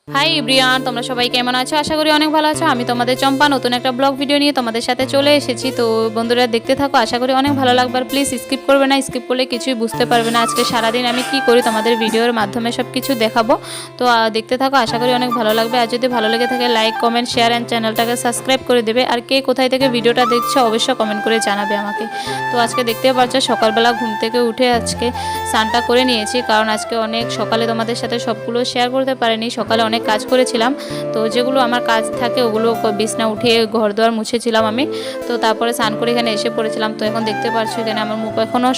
Hi everyone, তোমরা সবাই কেমন আছো? আশা করি অনেক ভালো আছো। আমি তোমাদের চম্পা নতুন একটা ব্লগ ভিডিও নিয়ে তোমাদের সাথে চলে এসেছি। তো বন্ধুরা দেখতে থাকো, আশা করি অনেক ভালো লাগবে। আর প্লিজ স্কিপ করবে না, স্কিপ করলে কিছুই বুঝতে পারবে না। আজকে সারাদিন আমি কি করি তোমাদের ভিডিওর মাধ্যমে সব কিছু দেখাবো। তো দেখতে থাকো, আশা করি অনেক ভালো লাগবে। আর যদি ভালো লেগে থাকে লাইক, কমেন্ট, শেয়ার অ্যান্ড চ্যানেলটাকে সাবস্ক্রাইব করে দেবে। আর কে কোথায় থেকে ভিডিওটা দেখছো অবশ্যই কমেন্ট করে জানাবে আমাকে। তো আজকে দেখতে পাচ্ছ সকালবেলা ঘুম থেকে উঠে আজকে স্নানটা করে নিয়েছি, কারণ আজকে অনেক সকালে তোমাদের সাথে সবগুলো শেয়ার করতে পারিনি। সকালে অনেক কাজ করেছিলাম, তো যেগুলো আমার কাজ থাকে ওগুলো বিছনা উঠিয়ে ঘর দুয়ার মুছেছিলাম আমি। তো তারপরে স্নান করে এখানে এসে পড়েছিলাম। তো এখন দেখতে পাচ্ছ এখানে আমার মুখ এখনও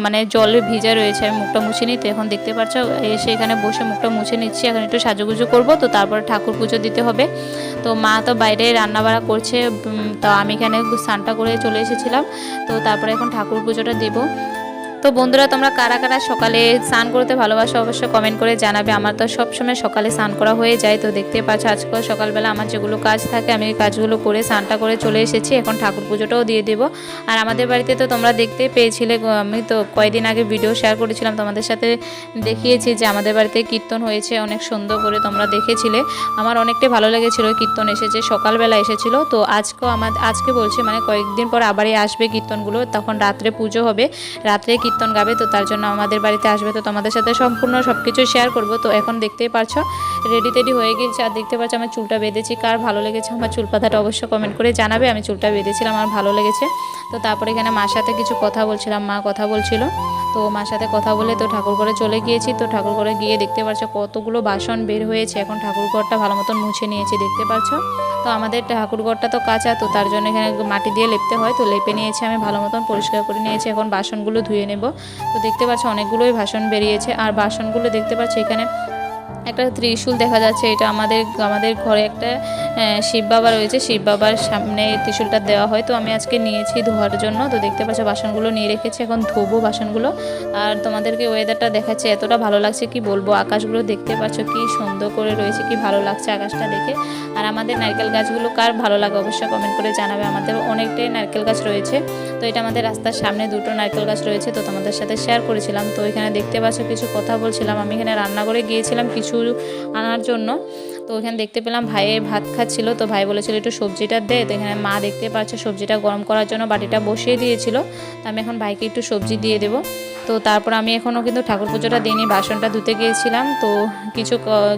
মানে জলে ভিজা রয়েছে, আমি মুখটা মুছে নিই। তো এখন দেখতে পাচ্ছ এসে এখানে বসে মুখটা মুছে নিচ্ছি। এখন একটু সাজুগুজু করবো, তো তারপরে ঠাকুর পুজো দিতে হবে। তো মা তো বাইরে রান্নাবাড়া করছে, তো আমি এখানে স্নানটা করে চলে এসেছিলাম। তো তারপরে এখন ঠাকুর পুজোটা দেবো। তো বন্ধুরা, তোমরা কারা কারা সকালে স্নান করতে ভালোবাসো অবশ্যই কমেন্ট করে জানাবে। আমার তো সবসময় সকালে স্নান করা হয়ে যায়। তো দেখতে পাচ্ছ আজকে সকালবেলা আমার যেগুলো কাজ থাকে আমি এই কাজগুলো করে স্নানটা করে চলে এসেছি। এখন ঠাকুর পুজোটাও দিয়ে দেবো। আর আমাদের বাড়িতে তো তোমরা দেখতে পেয়েছিলে, আমি তো কয়েকদিন আগে ভিডিও শেয়ার করেছিলাম, তোমাদের সাথে দেখিয়েছি যে আমাদের বাড়িতে কীর্তন হয়েছে অনেক সুন্দর করে, তোমরা দেখেছিলে। আমার অনেকটাই ভালো লেগেছিলো, কীর্তন এসেছে সকালবেলা এসেছিলো। তো আজকে বলছি মানে কয়েকদিন পর আবারই আসবে কীর্তনগুলো, তখন রাত্রে পুজো হবে, রাত্রে কীর্তন গাবে। তো তার জন্য আমাদের বাড়িতে আসবে, তো তোমাদের সাথে সম্পূর্ণ সব কিছু শেয়ার করব। তো এখন দেখতেই পারছো রেডি টেডি হয়ে গেছে। আর দেখতে পাচ্ছ আমার চুলটা বেঁধেছি। কার ভালো লেগেছে আমার চুল পাতাটা অবশ্যই কমেন্ট করে জানাবে। আমি চুলটা বেঁধেছিলাম, আমার ভালো লেগেছে। তো তারপরে এখানে মার সাথে কিছু কথা বলছিলাম, মা কথা বলছিল। তো মার সাথে কথা বলে তো ঠাকুর ঘরে চলে গিয়েছি। তো ঠাকুর ঘরে গিয়ে দেখতে পাচ্ছ কতগুলো বাসন বের হয়েছে। এখন ঠাকুর ঘরটা ভালো মতন মুছে নিয়েছি, দেখতে পাচ্ছ। তো আমাদের ঠাকুর ঘরটা তো কাঁচা, তো তার জন্য এখানে মাটি দিয়ে লেপতে হয়। তো লেপে নিয়েছি আমি, ভালো মতন পরিষ্কার করে নিয়েছি। এখন বাসনগুলো ধুয়ে নেব। তো দেখতে পাচ্ছ অনেকগুলোই বাসন বেরিয়েছে। আর বাসনগুলো দেখতে পাচ্ছ এখানে একটা ত্রিশূল দেখা যাচ্ছে। এটা আমাদের ঘরে একটা শিব বাবা রয়েছে, শিব বাবার সামনে ত্রিশূলটা দেওয়া হয়। তো আমি আজকে নিয়েছি ধোয়ার জন্য। তো দেখতে পাচ্ছ বাসনগুলো নিয়ে রেখেছি, এখন ধোবো বাসনগুলো। আর তোমাদেরকে ওয়েদারটা দেখাচ্ছে, এতটা ভালো লাগছে কি বলবো। আকাশগুলো দেখতে পাচ্ছ কি সুন্দর করে রয়েছে, কি ভালো লাগছে আকাশটা দেখে। আর আমাদের নারকেল গাছগুলো কার ভালো লাগে অবশ্যই কমেন্ট করে জানাবে। আমাদের অনেকটাই নারকেল গাছ রয়েছে। তো এটা আমাদের রাস্তার সামনে দুটো নারকেল গাছ রয়েছে, তো তোমাদের সাথে শেয়ার করেছিলাম। তো এখানে দেখতে পাচ্ছ কিছু কথা বলছিলাম, আমি এখানে রান্নাঘরে গিয়েছিলাম কিছু আনার জন্য। তো এখানে দেখতে পেলাম ভাইয়ে ভাত খাচ্ছিল, তো ভাই বলেছিল একটু সবজিটা দে। তো এখানে মা দেখতে পাচ্ছে সবজিটা গরম করার জন্য বাটিটা বসিয়ে দিয়েছিল। তো আমি এখন ভাইকে একটু সবজি দিয়ে দেবো। তো তারপর আমি এখনও কিন্তু ঠাকুর পুজোটা দিইনি, বাসনটা ধুতে গিয়েছিলাম। তো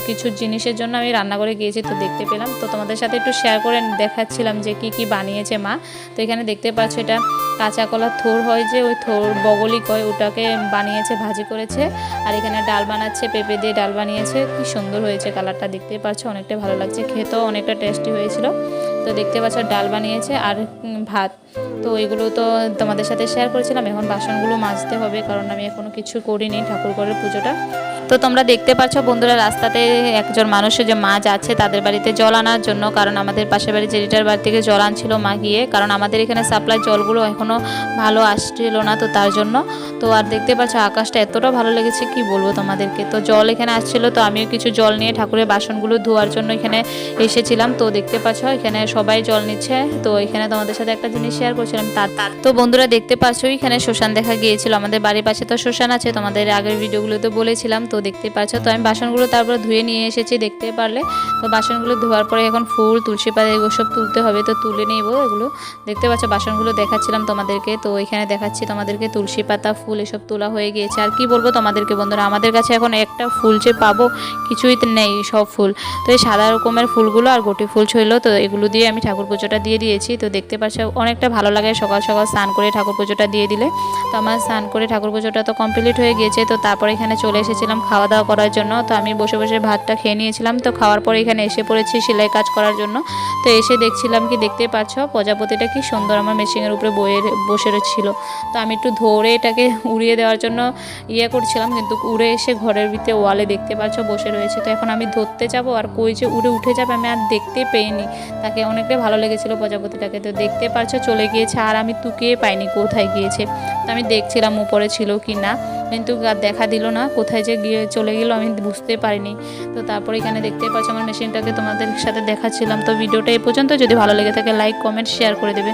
কিছু জিনিসের জন্য আমি রান্নাঘরে গিয়েছি, তো দেখতে পেলাম। তো তোমাদের সাথে একটু শেয়ার করে দেখাচ্ছিলাম যে কি বানিয়েছে মা। তো এখানে দেখতে পাচ্ছ এটা কাঁচা কলার থোর হয়, যে ওই থোর বগলি কয়, ওটাকে বানিয়েছে, ভাজি করেছে। আর এখানে ডাল বানাচ্ছে, পেঁপে দিয়ে ডাল বানিয়েছে। কি সুন্দর হয়েছে কালারটা, দেখতে পাচ্ছ অনেকটা ভালো লাগছে, খেতেও অনেকটা টেস্টি হয়েছিল। তো দেখতে পাচ্ছ ডাল বানিয়েছে আর ভাত। তো এগুলো তো তোমাদের সাথে শেয়ার করেছিলাম। এখন বাসনগুলো মাজতে হবে, কারণ আমি এখনও কিছু করিনি ঠাকুর ঘরের পুজোটা। তো তোমরা দেখতে পাচ্ছ বন্ধুরা, রাস্তাতে একজন মানুষের যে মা যাচ্ছে তাদের বাড়িতে জল আনার জন্য, কারণ আমাদের পাশের বাড়ি জেরিটার বাড়ি থেকে জল আনছিল মা গিয়ে, কারণ আমাদের এখানে সাপ্লাই জলগুলো এখনও ভালো আসছিল না, তো তার জন্য। তো আর দেখতে পাচ্ছ আকাশটা এতটা ভালো লেগেছে কি বলবো তোমাদেরকে। তো জল এখানে আসছিল, তো আমিও কিছু জল নিয়ে ঠাকুরের বাসনগুলো ধোয়ার জন্য এখানে এসেছিলাম। তো দেখতে পাচ্ছ এখানে সবাই জল নিচ্ছে। তো এখানে তোমাদের সাথে একটা জিনিস শেয়ার করছিলাম তার তো বন্ধুরা দেখতে পাচ্ছ এখানে শ্মশান দেখা গিয়েছিল। আমাদের বাড়ির পাশে তো শ্মশান আছে, তোমাদের আগের ভিডিওগুলোতে বলেছিলাম। তো দেখতে পাচ্ছ, তো আমি বাসনগুলো তারপর ধুয়ে নিয়ে এসেছি, দেখতে পারলে। তো বাসনগুলো ধোয়ার পরে এখন ফুল, তুলসী পাতা এগুলো সব তুলতে হবে, তো তুলে নেব এগুলো। দেখতে পাচ্ছ বাসনগুলো দেখাচ্ছিলাম তোমাদেরকে। তো এখানে দেখাচ্ছি তোমাদেরকে তুলসী পাতা, ফুল এসব তোলা হয়ে গিয়েছে। আর কি বলবো তোমাদেরকে বন্ধুরা, আমাদের কাছে এখন একটা ফুল যে পাবো কিছুই নেই, সব ফুল। তো এই সাদা রকমের ফুলগুলো আর গোটি ফুল ছিল, তো এগুলো দিয়ে আমি ঠাকুর পুজোটা দিয়ে দিয়েছি। তো দেখতে পাচ্ছ অনেকটা ভালো লাগে সকাল সকাল স্নান করে ঠাকুর পুজোটা দিয়ে দিলে। তো আমার স্নান করে ঠাকুর পুজোটা তো কমপ্লিট হয়ে গিয়েছে। তো তারপরে এখানে চলে এসেছিলাম খাওয়া দাওয়া করার জন্য। তো আমি বসে বসে ভাতটা খেয়ে নিয়েছিলাম। তো খাওয়ার পরে এখানে এসে পড়েছি সেলাই কাজ করার জন্য। তো এসে দেখছিলাম কি দেখতে পাচ্ছ প্রজাপতিটা কি সুন্দর আমার মেশিনের উপরে বসে ছিল। তো আমি একটু ধরে এটাকে উড়িয়ে দেওয়ার জন্য করছিলাম, কিন্তু উড়ে এসে ঘরের ভিতরে ওয়ালে দেখতে পাচ্ছ বসে রয়েছে। তো এখন আমি ধরতে যাব, আর কই যে উড়ে উঠে যাবে আমি আর দেখতে পেইনি। তাকে অনেকটাই ভালো লেগেছিল প্রজাপতিটাকে। তো দেখতে পাচ্ছ চলে গিয়েছে, আর আমি তুকিয়ে পাইনি কোথায় গিয়েছে। তো আমি দেখছিলাম উপরে ছিল কি না, কিন্তু দেখা দিল না, কোথায় যে গিয়ে চলে গেল আমি বুঝতে পারিনি। তো তারপর এখানে দেখতে পাচ্ছ আমার মেশিনটাকে তোমাদের সাথে দেখাচ্ছিলাম। তো ভিডিওটা এই পর্যন্ত, যদি ভালো লেগে থাকে লাইক, কমেন্ট, শেয়ার করে দেবে।